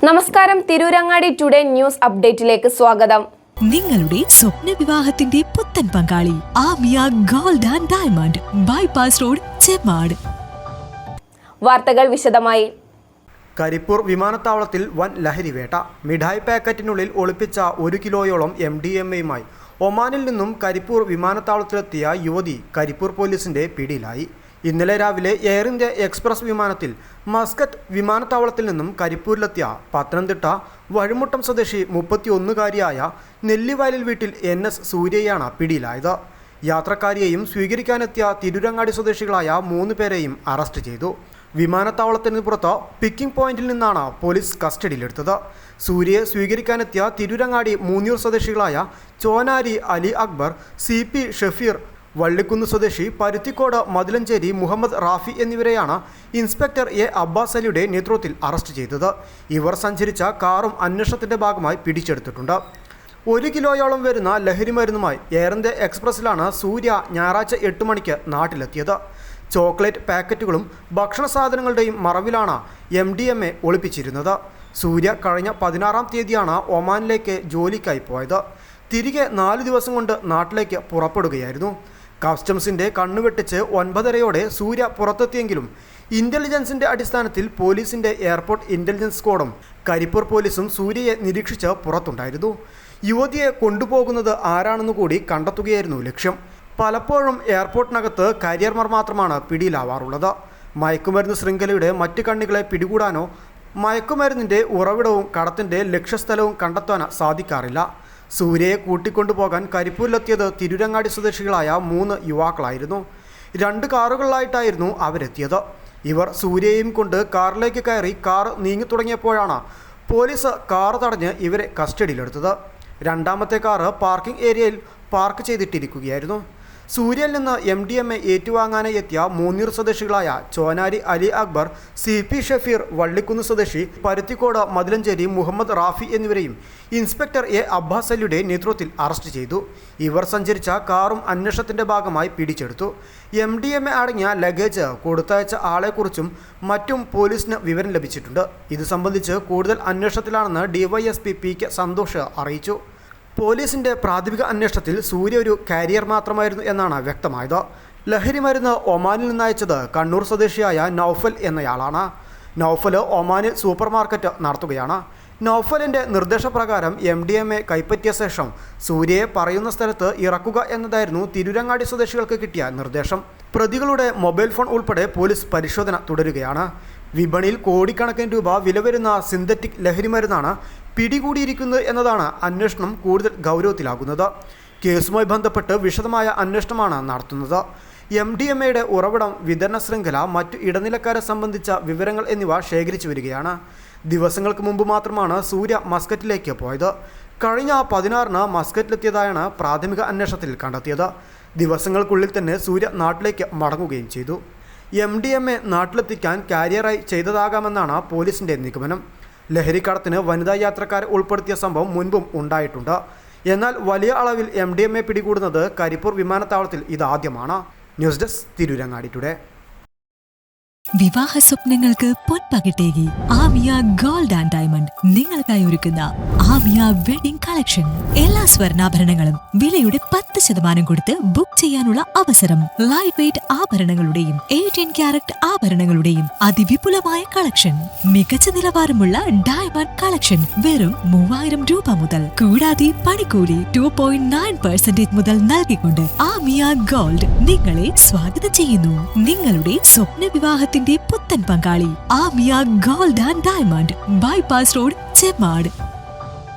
നമസ്കാരം, Tirurangadi today news അപ്ഡേറ്റിലേക്ക് സ്വാഗതം. നിങ്ങളുടെ സ്വപ്ന വിവാഹത്തിന്റെ പുത്തൻ പങ്കാളി Amiya gold and diamond, bypass road, Chemmad. വാർത്തകൾ വിശദമായി. കരിപ്പൂർ വിമാനത്താവളത്തിൽ വൻ ലഹരിവേട്ട. മിഠായി പാക്കറ്റിനുള്ളിൽ ഒളിപ്പിച്ച 1 കിലോയോളം MDMA-യുമായി ഒമാനിൽ നിന്നും കരിപ്പൂർ വിമാനത്താവളത്തിലെത്തിയ യുവതി കരിപ്പൂർ പോലീസിന്റെ പിടിയിലായി. ഇന്നലെ രാവിലെ എയർ ഇന്ത്യ എക്സ്പ്രസ് വിമാനത്തിൽ മസ്കറ്റ് വിമാനത്താവളത്തിൽ നിന്നും കരിപ്പൂരിലെത്തിയ പത്തനംതിട്ട വഴിമുട്ടം സ്വദേശി 31-കാരിയായ നെല്ലിവയലിൽ വീട്ടിൽ NS സൂര്യയാണ് പിടിയിലായത്. യാത്രക്കാരിയെയും സ്വീകരിക്കാനെത്തിയ തിരൂരങ്ങാടി സ്വദേശികളായ 3 പേരെയും അറസ്റ്റ് ചെയ്തു. വിമാനത്താവളത്തിന് പുറത്ത് പിക്കിംഗ് പോയിന്റിൽ നിന്നാണ് പോലീസ് കസ്റ്റഡിയിലെടുത്തത്. സൂര്യയെ സ്വീകരിക്കാനെത്തിയ തിരൂരങ്ങാടി മൂന്നിയൂർ സ്വദേശികളായ ചോനാരി അലി അക്ബർ, CP ഷഫീർ, വള്ളിക്കുന്ന് സ്വദേശി പരുത്തിക്കോട് മതിലഞ്ചേരി മുഹമ്മദ് റാഫി എന്നിവരെയാണ് ഇൻസ്പെക്ടർ A അബ്ബാസ് അലിയുടെ നേതൃത്വത്തിൽ അറസ്റ്റ് ചെയ്തത്. ഇവർ സഞ്ചരിച്ച കാറും അന്വേഷണത്തിന്റെ ഭാഗമായി പിടിച്ചെടുത്തിട്ടുണ്ട്. 1 കിലോയോളം വരുന്ന ലഹരി മരുന്നുമായി എയർ ഇന്ത്യ എക്സ്പ്രസിലാണ് സൂര്യ ഞായറാഴ്ച 8 മണിക്ക് നാട്ടിലെത്തിയത്. ചോക്ലേറ്റ് പാക്കറ്റുകളും ഭക്ഷണ സാധനങ്ങളുടെയും മറവിലാണ് MDMA ഒളിപ്പിച്ചിരുന്നത്. സൂര്യ കഴിഞ്ഞ 16-ാം തീയതിയാണ് ഒമാനിലേക്ക് ജോലിക്കായി പോയത്. തിരികെ 4 ദിവസം കൊണ്ട് നാട്ടിലേക്ക് പുറപ്പെടുകയായിരുന്നു. കസ്റ്റംസിന്റെ കണ്ണുവെട്ടിച്ച് 9:30-യോടെ സൂര്യ പുറത്തെത്തിയെങ്കിലും ഇന്റലിജൻസിന്റെ അടിസ്ഥാനത്തിൽ പോലീസിന്റെ എയർപോർട്ട് ഇന്റലിജൻസ് സ്ക്വാഡും കരിപ്പൂർ പോലീസും സൂര്യയെ നിരീക്ഷിച്ച് പുറത്തുണ്ടായിരുന്നു. യുവതിയെ കൊണ്ടുപോകുന്നത് ആരാണെന്ന് കൂടി കണ്ടെത്തുകയായിരുന്നു ലക്ഷ്യം. പലപ്പോഴും എയർപോർട്ടിനകത്ത് കാരിയർമാർ മാത്രമാണ് പിടിയിലാവാറുള്ളത്. മയക്കുമരുന്ന് ശൃംഖലയുടെ മറ്റ് കണ്ണികളെ പിടികൂടാനോ മയക്കുമരുന്നിന്റെ ഉറവിടവും കടത്തിന്റെ ലക്ഷ്യസ്ഥലവും കണ്ടെത്താനോ സാധിക്കാറില്ല. സൂര്യയെ കൂട്ടിക്കൊണ്ടുപോകാൻ കരിപ്പൂരിലെത്തിയത് തിരൂരങ്ങാടി സ്വദേശികളായ 3 യുവാക്കളായിരുന്നു. 2 കാറുകളിലായിട്ടായിരുന്നു അവരെത്തിയത്. ഇവർ സൂര്യയെയും കൊണ്ട് കാറിലേക്ക് കയറി കാർ നീങ്ങി തുടങ്ങിയപ്പോഴാണ് പോലീസ് കാർ തടഞ്ഞ് ഇവരെ കസ്റ്റഡിയിലെടുത്തത്. രണ്ടാമത്തെ കാറ് പാർക്കിംഗ് ഏരിയയിൽ പാർക്ക് ചെയ്തിട്ടിരിക്കുകയായിരുന്നു. സൂര്യയിൽ നിന്ന് MDMA ഏറ്റുവാങ്ങാനായി എത്തിയ മൂന്നിയൂർ സ്വദേശികളായ ചോനാരി അലി അക്ബർ, CP ഷഫീർ, വള്ളിക്കുന്ന് സ്വദേശി പരുത്തിക്കോട് മതിലഞ്ചേരി മുഹമ്മദ് റാഫി എന്നിവരെയും ഇൻസ്പെക്ടർ A അബ്ബാസ് അലിയുടെ നേതൃത്വത്തിൽ അറസ്റ്റ് ചെയ്തു. ഇവർ സഞ്ചരിച്ച കാറും അന്വേഷണത്തിന്റെ ഭാഗമായി പിടിച്ചെടുത്തു. MDMA അടങ്ങിയ ലഗേജ് കൊടുത്തയച്ച ആളെക്കുറിച്ചും മറ്റും പോലീസിന് വിവരം ലഭിച്ചിട്ടുണ്ട്. ഇത് സംബന്ധിച്ച് കൂടുതൽ അന്വേഷണത്തിലാണെന്ന് DYSP PK സന്തോഷ് അറിയിച്ചു. പോലീസിന്റെ പ്രാഥമിക അന്വേഷണത്തിൽ സൂര്യ ഒരു കാരിയർ മാത്രമായിരുന്നു എന്നാണ് വ്യക്തമായത്. ലഹരി മരുന്ന് ഒമാനിൽ നിന്നയച്ചത് കണ്ണൂർ സ്വദേശിയായ നൗഫൽ എന്നയാളാണ്. നൗഫൽ ഒമാനിൽ സൂപ്പർ മാർക്കറ്റ് നടത്തുകയാണ്. നൗഫലിന്റെ നിർദ്ദേശപ്രകാരം MDMA കൈപ്പറ്റിയ ശേഷം സൂര്യയെ പറയുന്ന സ്ഥലത്ത് ഇറക്കുക എന്നതായിരുന്നു തിരൂരങ്ങാടി സ്വദേശികൾക്ക് കിട്ടിയ നിർദ്ദേശം. പ്രതികളുടെ മൊബൈൽ ഫോൺ ഉൾപ്പെടെ പോലീസ് പരിശോധന തുടരുകയാണ്. വിപണിയിൽ കോടിക്കണക്കിന് രൂപ വില വരുന്ന സിന്തറ്റിക് ലഹരി മരുന്നാണ് പിടികൂടിയിരിക്കുന്നത് എന്നതാണ് അന്വേഷണം കൂടുതൽ ഗൗരവത്തിലാകുന്നത്. കേസുമായി ബന്ധപ്പെട്ട് വിശദമായ അന്വേഷണമാണ് നടത്തുന്നത്. MDMA-യുടെ ഉറവിടം, വിതരണ ശൃംഖല, മറ്റു ഇടനിലക്കാരെ സംബന്ധിച്ച വിവരങ്ങൾ എന്നിവ ശേഖരിച്ചു വരികയാണ്. ദിവസങ്ങൾക്ക് മുമ്പ് മാത്രമാണ് സൂര്യ മസ്കറ്റിലേക്ക് പോയത്. കഴിഞ്ഞ 16-ന് മസ്കറ്റിലെത്തിയതായാണ് പ്രാഥമിക അന്വേഷണത്തിൽ കണ്ടെത്തിയത്. ദിവസങ്ങൾക്കുള്ളിൽ തന്നെ സൂര്യ നാട്ടിലേക്ക് മടങ്ങുകയും ചെയ്തു. MDMA നാട്ടിലെത്തിക്കാൻ കാരിയറായി ചെയ്തതാകാമെന്നാണ് പോലീസിന്റെ നിഗമനം. ലഹരിക്കടത്തിന് വനിതാ യാത്രക്കാരെ ഉൾപ്പെടുത്തിയ സംഭവം മുൻപും ഉണ്ടായിട്ടുണ്ട്. എന്നാൽ വലിയ അളവിൽ MDMA പിടികൂടുന്നത് കരിപ്പൂർ വിമാനത്താവളത്തിൽ ഇതാദ്യമാണ്. News desk, Tirurangadi today. വിവാഹ സ്വപ്നങ്ങൾക്ക് പൊൻപകിട്ടേകി ആമിയ ഗോൾഡ് ആൻഡ് ഡയമണ്ട് നിങ്ങൾക്കായി ഒരുക്കുന്ന ആമിയ വെഡിംഗ് കളക്ഷൻ. എല്ലാ സ്വർണ്ണാഭരണങ്ങളും വിലയുടെ 10% കൊടുത്ത് ബുക്ക് ചെയ്യാനുള്ള അവസരം. ലൈറ്റ് വെയ്റ്റ് ആഭരണങ്ങളുടെയും 18 കാരറ്റ് ആഭരണങ്ങളുടെയും അതിവിപുലമായ കളക്ഷൻ. മികച്ച നിലവാരമുള്ള ഡയമണ്ട് കളക്ഷൻ വെറും 3000 രൂപ മുതൽ. കൂടാതെ പണിക്കൂലി 2.9% മുതൽ നൽകിക്കൊണ്ട് ആമിയ ഗോൾഡ് നിങ്ങളെ സ്വാഗതം ചെയ്യുന്നു. നിങ്ങളുടെ സ്വപ്ന വിവാഹ പുത്തൻ പങ്കാളി Amiya gold and diamond, bypass road, Chemmad.